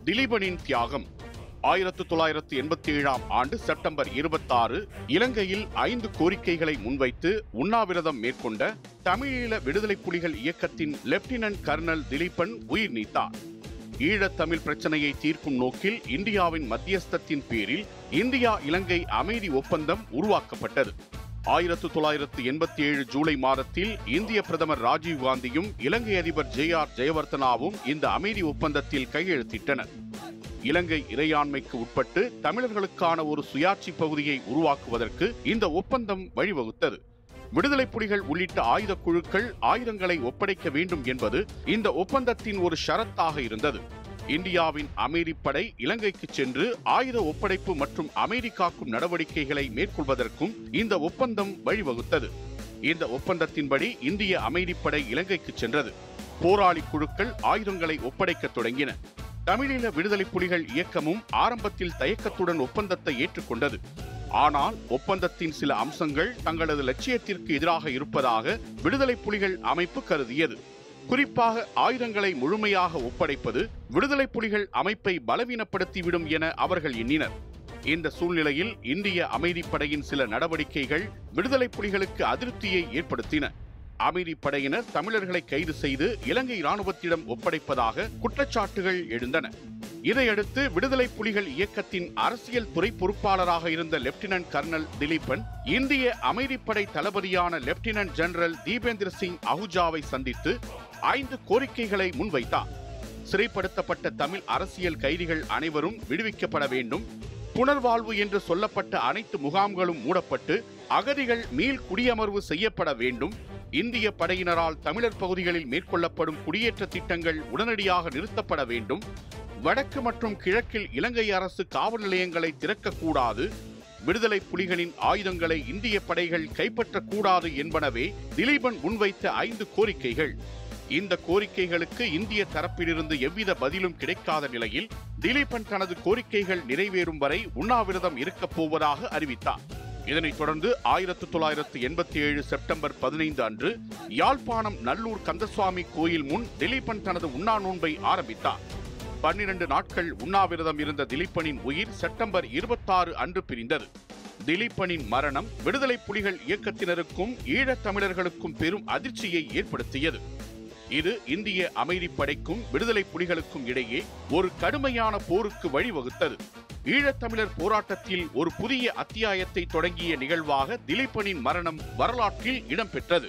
திலீபனின் தியாகம். 1987ஆம் ஆண்டு செப்டம்பர் 26 இலங்கையில் 5 கோரிக்கைகளை முன்வைத்து உண்ணாவிரதம் மேற்கொண்ட தமிழீழ விடுதலை புலிகள் இயக்கத்தின் லெப்டினன்ட் கர்னல் திலீபன் உயிர் நீத்தார். ஈழத்தமிழ் பிரச்சனையை தீர்க்கும் நோக்கில் இந்தியாவின் மத்தியஸ்தத்தின் பேரில் இந்தியா இலங்கை அமைதி ஒப்பந்தம் உருவாக்கப்பட்டது. 1987 ஜூலை மாதத்தில் இந்திய பிரதமர் ராஜீவ் காந்தியும் இலங்கை அதிபர் JR ஜெயவர்தனாவும் இந்த அமைதி ஒப்பந்தத்தில் கையெழுத்திட்டனர். இலங்கை இறையாண்மைக்கு உட்பட்டு தமிழர்களுக்கான ஒரு சுயாட்சி பகுதியை உருவாக்குவதற்கு இந்த ஒப்பந்தம் வழிவகுத்தது. விடுதலை புலிகள் உள்ளிட்ட ஆயுத குழுக்கள் ஆயுதங்களை ஒப்படைக்க வேண்டும் என்பது இந்த ஒப்பந்தத்தின் ஒரு ஷரத்தாக இருந்தது. இந்தியாவின் அமைதிப்படை இலங்கைக்கு சென்று ஆயுத ஒப்படைப்பு மற்றும் அமைதி காக்கும் நடவடிக்கைகளை மேற்கொள்வதற்கும் இந்த ஒப்பந்தம் வழிவகுத்தது. இந்த ஒப்பந்தத்தின்படி இந்திய அமைதிப்படை இலங்கைக்கு சென்றது. போராளி குழுக்கள் ஆயுதங்களை ஒப்படைக்க தொடங்கின. தமிழீழ விடுதலை புலிகள் இயக்கமும் ஆரம்பத்தில் தயக்கத்துடன் ஒப்பந்தத்தை ஏற்றுக்கொண்டது. ஆனால் ஒப்பந்தத்தின் சில அம்சங்கள் தங்களது லட்சியத்திற்கு எதிராக இருப்பதாக விடுதலை புலிகள் அமைப்பு கருதியது. குறிப்பாக ஆயுதங்களை முழுமையாக ஒப்படைப்பது விடுதலை புலிகள் அமைப்பை பலவீனப்படுத்திவிடும் என அவர்கள் எண்ணினர். இந்த சூழ்நிலையில் இந்திய அமைதிப்படையின் சில நடவடிக்கைகள் விடுதலை புலிகளுக்கு அதிருப்தியை ஏற்படுத்தின. அமைதிப்படையினர் தமிழர்களை கைது செய்து இலங்கை இராணுவத்திடம் ஒப்படைப்பதாக குற்றச்சாட்டுகள் எழுந்தன. இதையடுத்து விடுதலை புலிகள் இயக்கத்தின் அரசியல் துறை பொறுப்பாளராக இருந்த லெப்டினன்ட் கர்னல் திலீபன் இந்திய அமைதிப்படை தளபதியான லெப்டினன்ட் ஜெனரல் தீபேந்திர சிங் அஹூஜாவை சந்தித்து 5 கோரிக்கைகளை முன்வைத்தார். சிறைப்படுத்தப்பட்ட தமிழ் அரசியல் கைதிகள் அனைவரும் விடுவிக்கப்பட வேண்டும். புனர்வாழ்வு என்று சொல்லப்பட்ட அனைத்து முகாம்களும் மூடப்பட்டு அகதிகள் மீள் குடியமர்வு செய்யப்பட வேண்டும். இந்திய படையினரால் தமிழர் பகுதிகளில் மேற்கொள்ளப்படும் குடியேற்ற திட்டங்கள் உடனடியாக நிறுத்தப்பட வேண்டும். வடக்கு மற்றும் கிழக்கில் இலங்கை அரசு காவல் நிலையங்களை திறக்கக்கூடாது. விடுதலை புலிகளின் ஆயுதங்களை இந்திய படைகள் கைப்பற்றக்கூடாது என்பனவே திலீபன் முன்வைத்த 5 கோரிக்கைகள். இந்த கோரிக்கைகளுக்கு இந்திய தரப்பிலிருந்து எவ்வித பதிலும் கிடைக்காத நிலையில் திலீபன் தனது கோரிக்கைகள் நிறைவேறும் வரை உண்ணாவிரதம் இருக்கப் போவதாக அறிவித்தார். இதனைத் தொடர்ந்து 1987 செப்டம்பர் 15 அன்று யாழ்ப்பாணம் நல்லூர் கந்தசுவாமி கோயில் முன் திலீபன் தனது உண்ணா நோன்பை ஆரம்பித்தார். 12 நாட்கள் உண்ணாவிரதம் இருந்த திலீபனின் உயிர் செப்டம்பர் 26 அன்று பிரிந்தது. திலீபனின் மரணம் விடுதலை புலிகள் இயக்கத்தினருக்கும் ஈழத் தமிழர்களுக்கும் பெரும் அதிர்ச்சியை ஏற்படுத்தியது. இது இந்திய அமைதிப்படைக்கும் விடுதலை புலிகளுக்கும் இடையே ஒரு கடுமையான போருக்கு வழிவகுத்தது. ஈழத்தமிழர் போராட்டத்தில் ஒரு புதிய அத்தியாயத்தை தொடங்கிய நிகழ்வாக திலீபனின் மரணம் வரலாற்றில் இடம்பெற்றது.